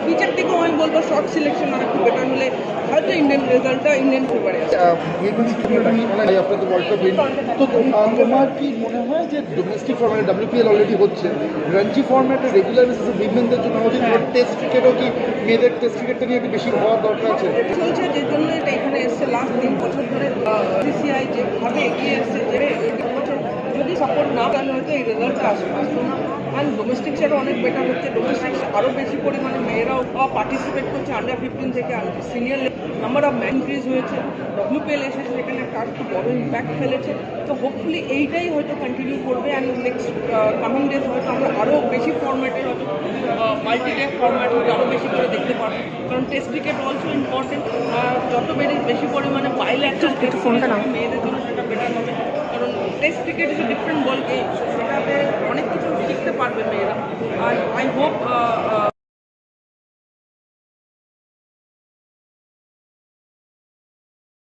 পিচের থেকেও আমি বলবো শর্ট সিলেকশন আর একটু বেটার হলে হয়তো ইন্ডিয়ান রেজাল্টটা ইন্ডিয়ান ফেভারে আছে। আপনার তো ওয়ার্ল্ড কাপ তো তোমার কি মনে হয় যে ডোমেস্টিক ফর্ম্যাটে WPL অলরেডি হচ্ছে, রঞ্জি ফর্ম্যাটে রেগুলার বেসিসে উইমেনদের জন্য হচ্ছে, টেস্ট ক্রিকেটও কি মেয়েদের টেস্ট ক্রিকেটটা নিয়ে একটু বেশি হওয়ার দরকার আছে? চলছে যে জন্য এটা এখানে এসছে লাস্ট 3 বছর ধরে BCCI যেভাবে এগিয়ে এসছে যে যদি সাপোর্ট না তাহলে হয়তো এই রেজাল্টটা আসতো না। অ্যান্ড ডোমেস্টিক্সেরও অনেক বেটার হচ্ছে, ডোমেস্টিক্স আরও বেশি পরিমাণে মেয়েরাও পার্টিসিপেট করছে, আন্ডার 15 থেকে senior number of man increase হয়েছে, WPL এসেছে সেখানে একটা একটু বড় ইম্প্যাক্ট ফেলেছে। তো হোপফুলি এইটাই হয়তো কন্টিনিউ করবে অ্যান্ড নেক্সট কামিং ডেজ হয়তো আমরা আরও বেশি ফর্ম্যাটের হয়তো মাল্টিডে ফর্ম্যাট হয়তো আরও বেশি করে দেখতে পারবো, কারণ টেস্ট ক্রিকেট অলসো ইম্পর্টেন্ট। যত বেশি পরিমাণে বাইল্যাটারাল মেয়েদের জন্য সেটা বেটার হবে, কারণ test cricket is a different ball game, সেটাতে অনেক কিছু শিখতে পারবে মেয়েরা। আর আই হোপ